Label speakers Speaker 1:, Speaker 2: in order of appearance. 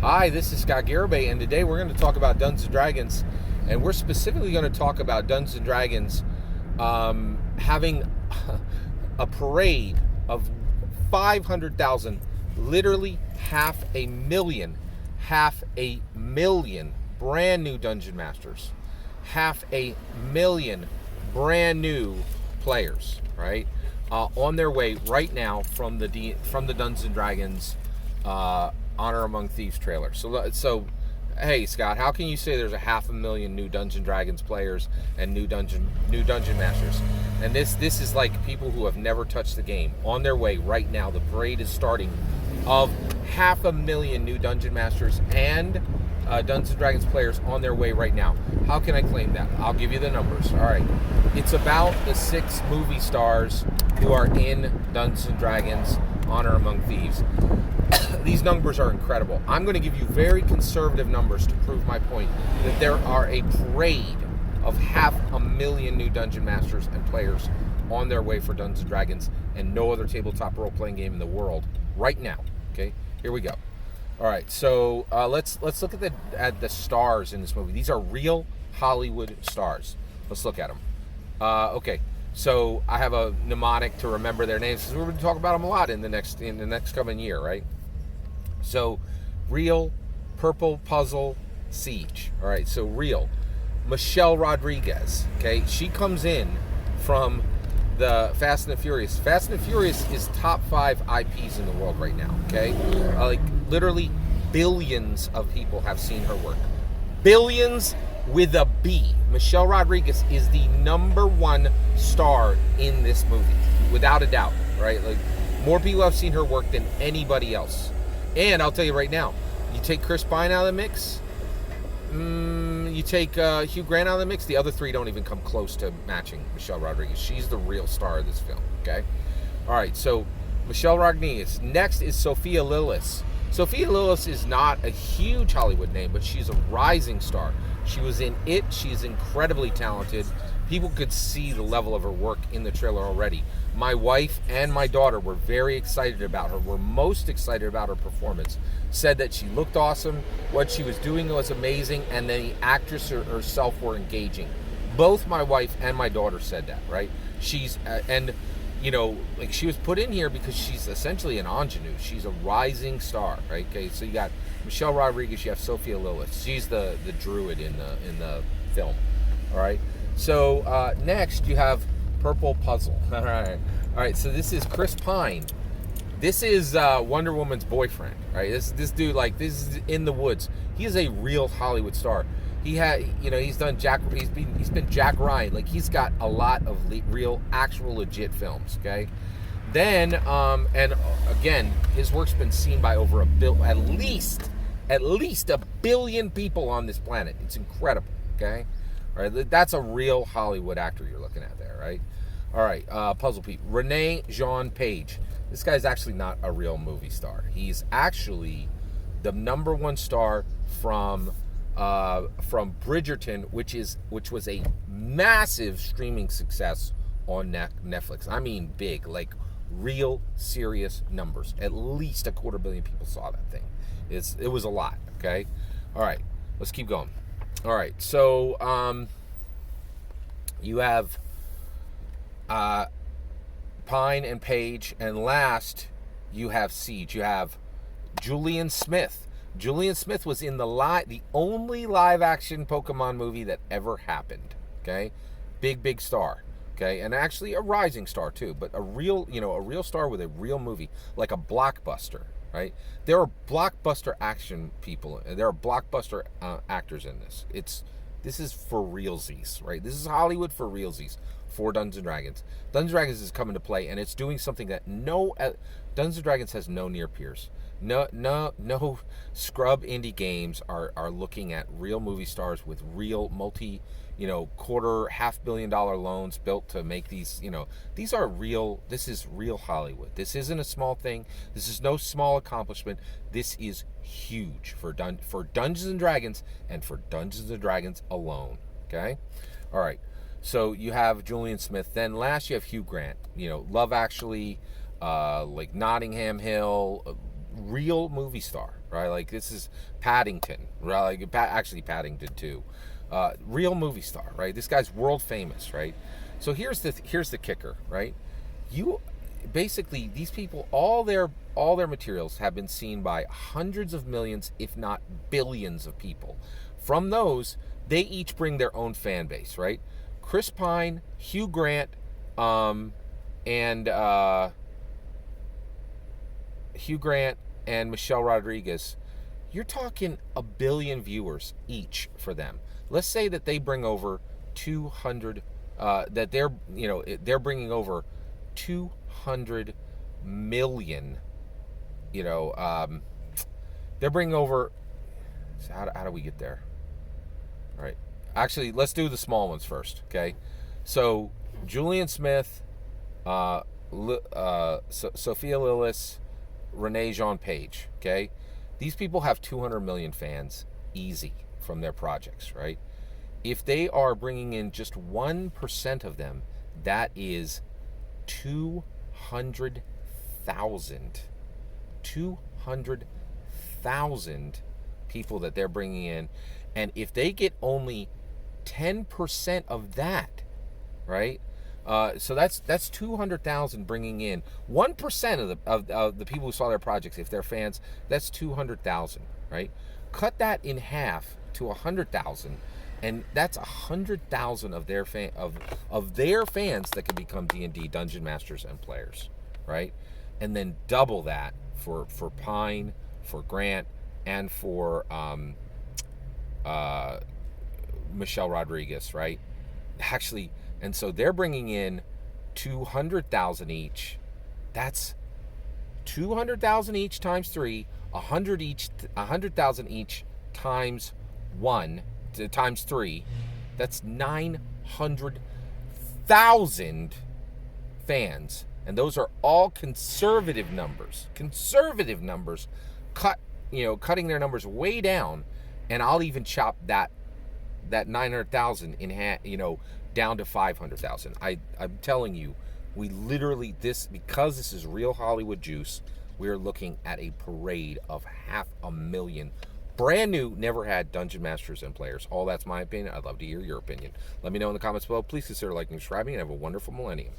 Speaker 1: Hi, this is Scott Garibay, and today we're going to talk about Dungeons & Dragons, and we're specifically going to talk about Dungeons & Dragons having a parade of 500,000, literally half a million brand new Dungeon Masters, half a million brand new players, right? On their way right now from the Dungeons & Dragons Honor Among Thieves trailer. So, hey Scott, how can you say there's a 500,000 new Dungeons & Dragons players and new dungeon masters? And this is like people who have never touched the game on their way right now. The parade is starting of 500,000 new dungeon masters and Dungeons & Dragons players on their way right now. How can I claim that? I'll give you the numbers. All right, it's about the 6 movie stars who are in Dungeons & Dragons Honor Among Thieves. These numbers are incredible. I'm going to give you very conservative numbers to prove my point that there are a parade of 500,000 new dungeon masters and players on their way for Dungeons & Dragons and no other tabletop role-playing game in the world right now. Okay, here we go. All right, so let's look at the stars in this movie. These are real Hollywood stars. Let's look at them. Okay, so I have a mnemonic to remember their names because we're going to talk about them a lot in the next coming year, right? So, Real, Purple Puzzle, Siege. All right, so Real, Michelle Rodriguez. Okay, she comes in from the Fast and the Furious. Fast and the Furious is top 5 IPs in the world right now. Okay, like literally billions of people have seen her work. Billions with a B. Michelle Rodriguez is the #1 star in this movie, without a doubt. Right, like more people have seen her work than anybody else. And I'll tell you right now, you take Chris Pine out of the mix, you take Hugh Grant out of the mix, the other 3 don't even come close to matching Michelle Rodriguez. She's the real star of this film, okay? All right, so Michelle Rodriguez. Next is Sophia Lillis. Sophia Lillis is not a huge Hollywood name, but she's a rising star. She was in It. She's incredibly talented. People could see the level of her work in the trailer already. My wife and my daughter were very excited about her. Were most excited about her performance. Said that she looked awesome, what she was doing was amazing, and the actress herself were engaging. Both my wife and my daughter said that, right? She's like she was put in here because she's essentially an ingenue. She's a rising star, right? Okay, so you got Michelle Rodriguez, you have Sophia Lillis. She's the druid in the film. All right. So next you have Purple Puzzle. All right. So this is Chris Pine. This is Wonder Woman's boyfriend. Right. This dude, like, this is in the woods. He is a real Hollywood star. He's been Jack Ryan. Like, he's got a lot of real, actual, legit films. Okay. Then and again, his work's been seen by over at least a billion people on this planet. It's incredible. Okay. All right, that's a real Hollywood actor you're looking at there, right? All right, Puzzle Pete. Renee Jean Page. This guy's actually not a real movie star. He's actually the #1 star from Bridgerton, which was a massive streaming success on Netflix. I mean, big, like real serious numbers. At least 250,000,000 people saw that thing. It was a lot. Okay. All right, let's keep going. All right, so you have Pine and Page, and last you have Siege. You have Julian Smith. Julian Smith was in the only live-action Pokemon movie that ever happened. Okay, big star. Okay, and actually a rising star too, but a real star with a real movie, like a blockbuster. Right? There are blockbuster action people. There are blockbuster actors in this. This is for realsies, right? This is Hollywood for realsies for Dungeons & Dragons. Dungeons & Dragons is coming to play, and it's doing something that Dungeons & Dragons has no near peers. No scrub indie games are looking at real movie stars with real quarter, $500,000,000 loans built to make these. These are real. This is real Hollywood. This isn't a small thing. This is no small accomplishment. This is huge for Dungeons and Dragons and for Dungeons and Dragons alone. Okay, all right. So you have Julian Smith. Then last you have Hugh Grant. Love Actually, like Notting Hill. real movie star, right? Like this is Paddington, right? Like actually Paddington too. Real movie star, right? This guy's world famous, right? So here's the kicker, right? You basically, these people, all their materials have been seen by hundreds of millions, if not billions of people. From those, they each bring their own fan base, right? Chris Pine, Hugh Grant, and Hugh Grant and Michelle Rodriguez, you're talking a billion viewers each for them. Let's say that they bring over 200, that they're bringing over 200 million, they're bringing over, so how do we get there? All right. Actually, let's do the small ones first, okay? So, Julian Smith, Sophia Lillis, Renee Jean Page, okay? These people have 200 million fans easy from their projects, right? If they are bringing in just 1% of them, that is 200,000. 200,000 people that they're bringing in. And if they get only 10% of that, right? So that's 200,000 bringing in 1% of the people who saw their projects. If they're fans, that's 200,000, right? Cut that in half to 100,000, and that's 100,000 of their their fans that can become D&D dungeon masters and players, right? And then double that for Pine, for Grant, and for Michelle Rodriguez, right? Actually, and so they're bringing in 200,000 each. That's 200,000 each times 3, 100,000 each times 1 times 3. That's 900,000 fans, and those are all conservative numbers. Conservative numbers, cutting their numbers way down, and I'll even chop that 900,000 in half, down to 500,000. I'm telling you, we literally, because this is real Hollywood juice, we're looking at a parade of 500,000 brand new, never had dungeon masters and players. All that's my opinion. I'd love to hear your opinion. Let me know in the comments below. Please consider liking and subscribing, and have a wonderful millennium.